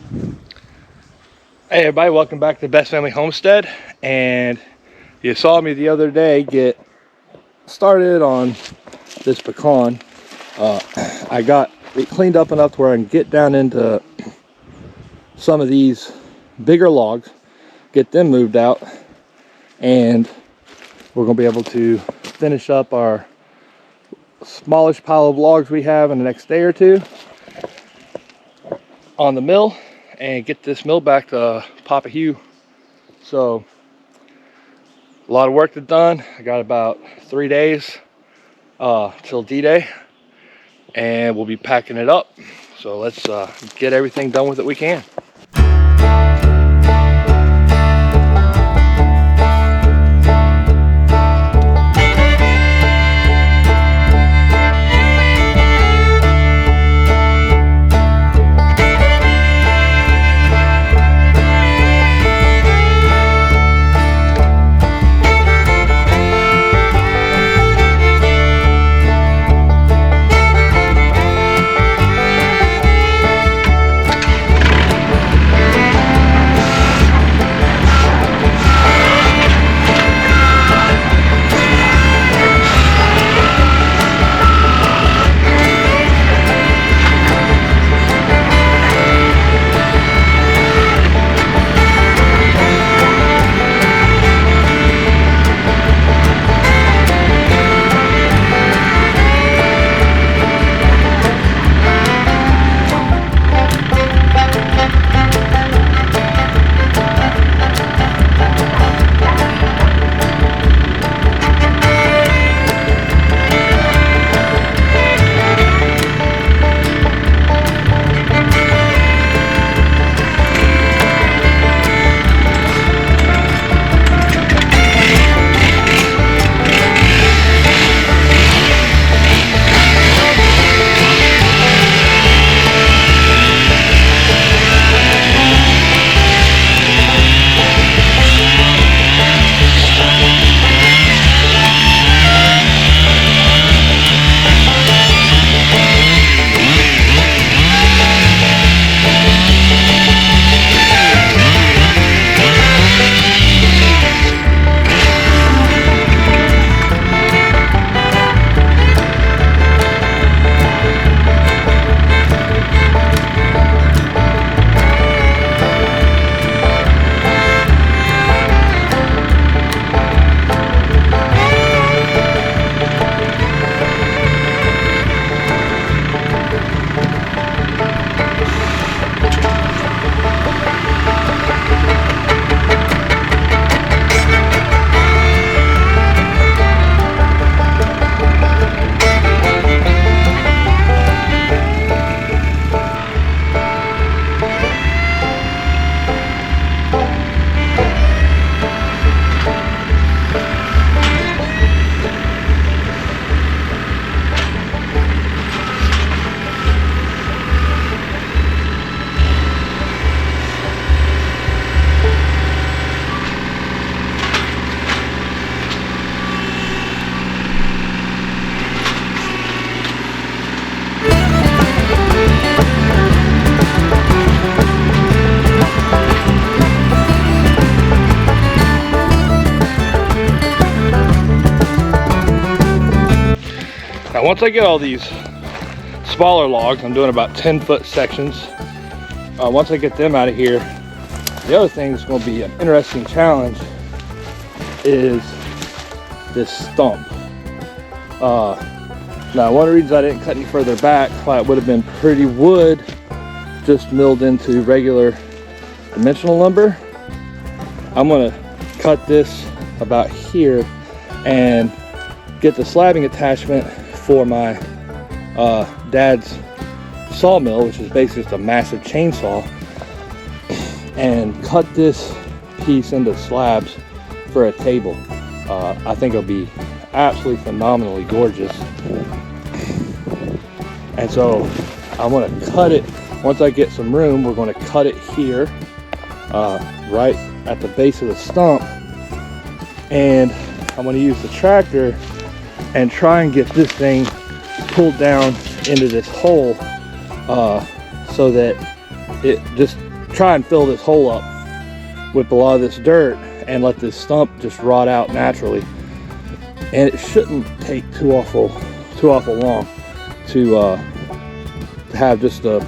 Hey everybody, welcome back to Best Family Homestead. And you saw me the other day get started on this pecan. I got it cleaned up enough to where I can get down into some of these bigger logs, get them moved out, and we're going to be able to finish up our smallish pile of logs we have in the next day or two on the mill and get this mill back to Papa Hugh. So a lot of work to done. I got about 3 days till D-Day, and we'll be packing it up. So let's get everything done with it we can. Now once I get all these smaller logs, I'm doing about 10-foot sections. Once I get them out of here, the other thing that's going to be an interesting challenge is this stump. Now one of the reasons I didn't cut any further back, why it would have been pretty wood just milled into regular dimensional lumber, I'm going to cut this about here and get the slabbing attachment for my dad's sawmill, which is basically just a massive chainsaw, and cut this piece into slabs for a table. I think it'll be absolutely phenomenally gorgeous. And so I want to cut it, once I get some room, we're going to cut it here, right at the base of the stump, and I'm going to use the tractor and try and get this thing pulled down into this hole so that it just try and fill this hole up with a lot of this dirt and let this stump just rot out naturally. And it shouldn't take too awful long to have just a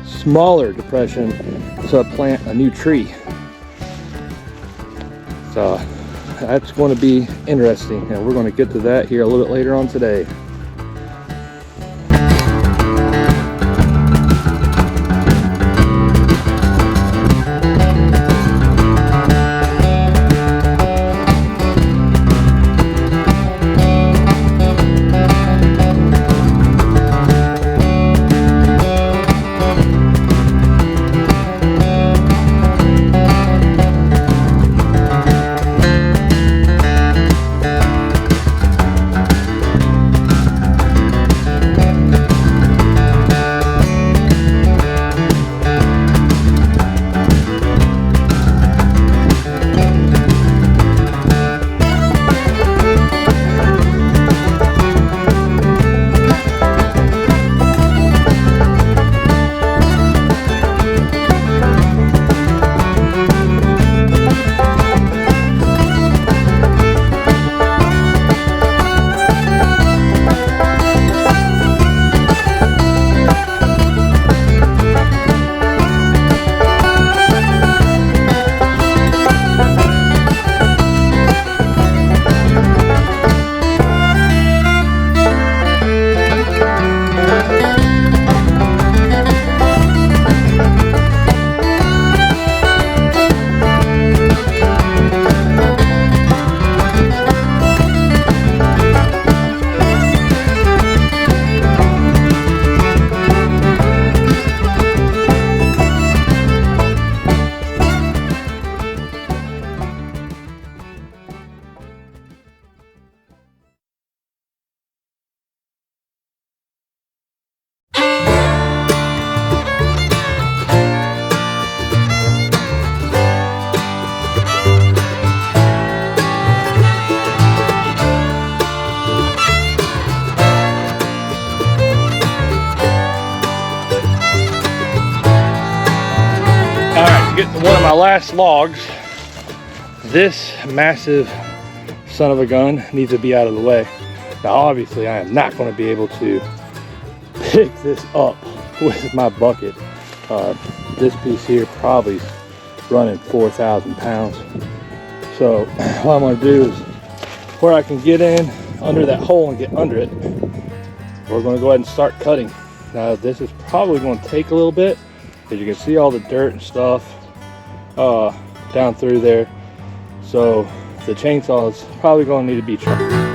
smaller depression to plant a new tree. So that's going to be interesting, and we're going to get to that here a little bit later on today. Get to one of my last logs. This massive son of a gun needs to be out of the way. Now obviously I am not going to be able to pick this up with my bucket. This piece here probably running 4,000 pounds. So what I'm going to do is, where I can get in under that hole and get under it, we're going to go ahead and start cutting. Now this is probably going to take a little bit, because you can see all the dirt and stuff down through there. So the chainsaw is probably going to need to be tried.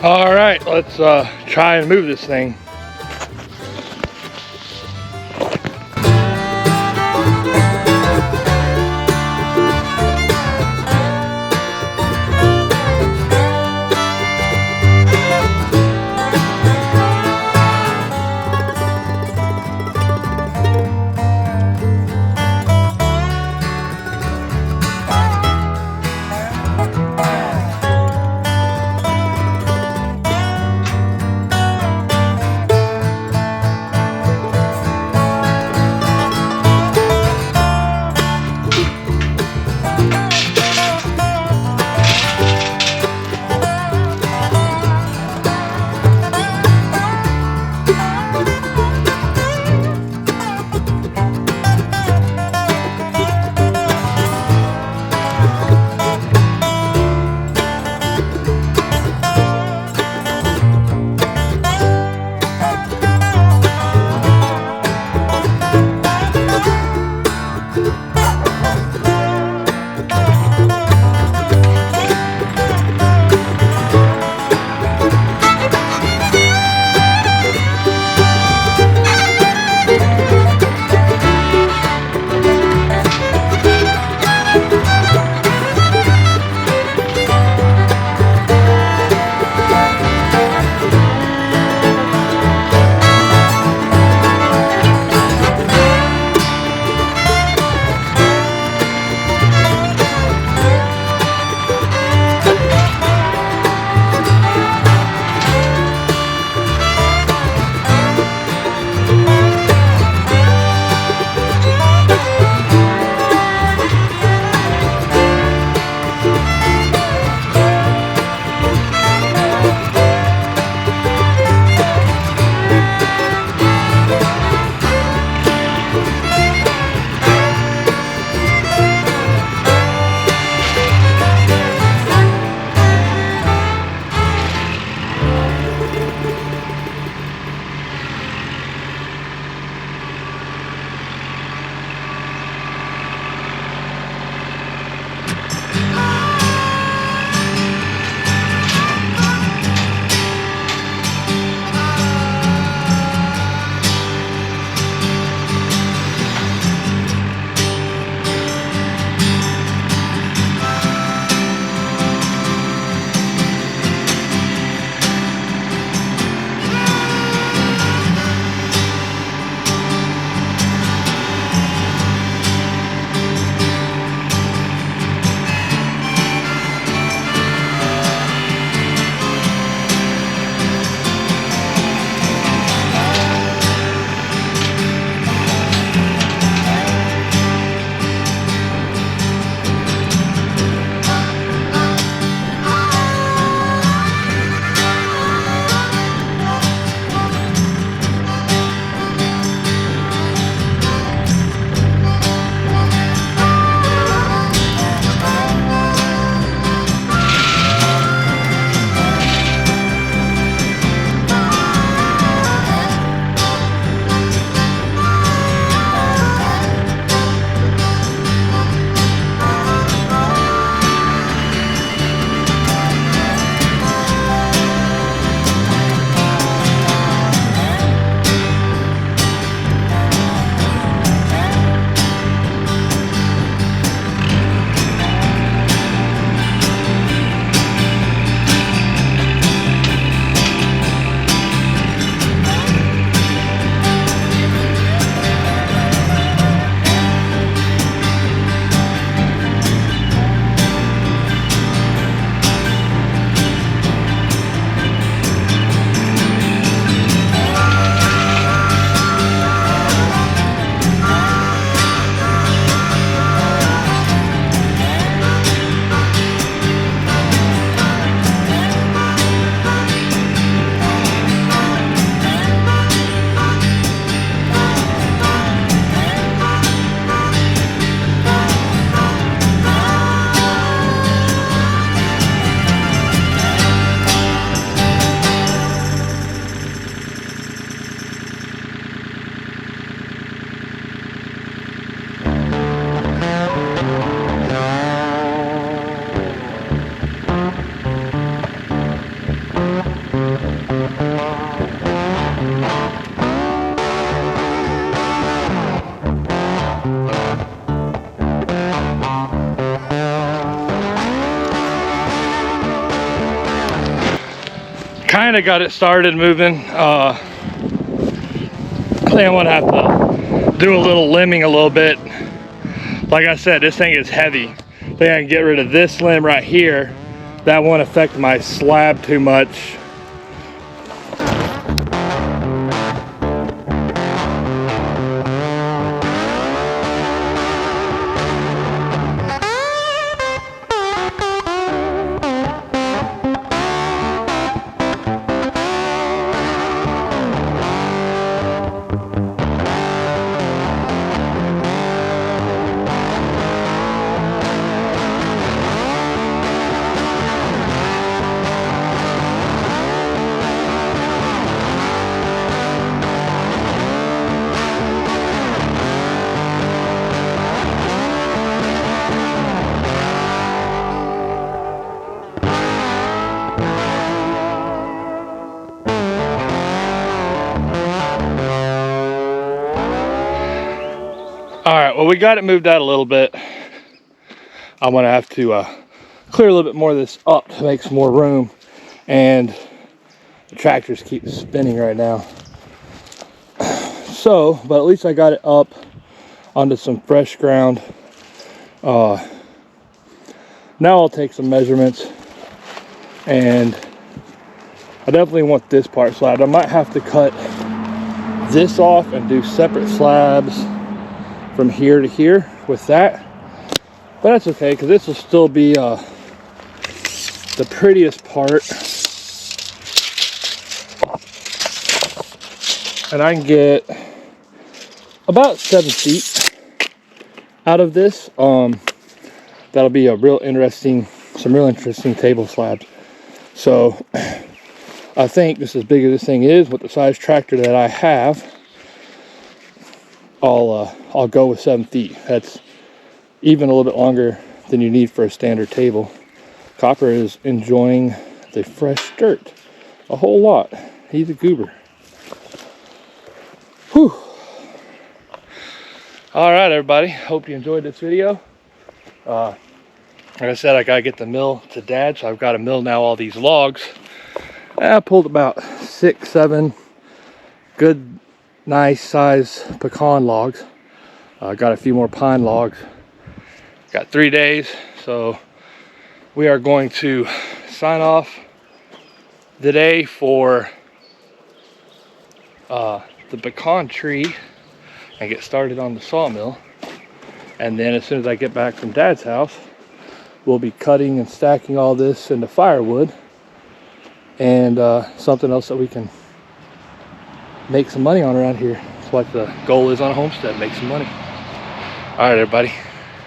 All right, let's try and move this thing. kind of got it started moving. I think I'm gonna have to do a little limbing a little bit. Like I said, this thing is heavy. I think I can get rid of this limb right here. That won't affect my slab too much. All right, well, we got it moved out a little bit. I'm gonna have to clear a little bit more of this up to make some more room. And the tractors keep spinning right now. So, but at least I got it up onto some fresh ground. Now I'll take some measurements, and I definitely want this part slabbed. I might have to cut this off and do separate slabs from here to here with that, but that's okay because this will still be the prettiest part, and I can get about 7 feet out of this. That'll be a real interesting, some real interesting table slabs. So I think just as big as this thing is, with the size tractor that I have, I'll go with 7 feet. That's even a little bit longer than you need for a standard table. Copper is enjoying the fresh dirt a whole lot. He's a goober. Whew. All right, everybody. Hope you enjoyed this video. Like I said, I gotta get the mill to Dad, so I've got to mill now all these logs. I pulled about 6, 7 good, nice size pecan logs. Got a few more pine logs. Got 3 days, so we are going to sign off the day for the pecan tree and get started on the sawmill. And then as soon as I get back from Dad's house, we'll be cutting and stacking all this into firewood and something else that we can make some money on around here. That's what the goal is on a homestead, make some money. All right, everybody,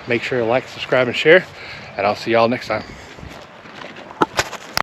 make sure to like, subscribe, and share, and I'll see y'all next time.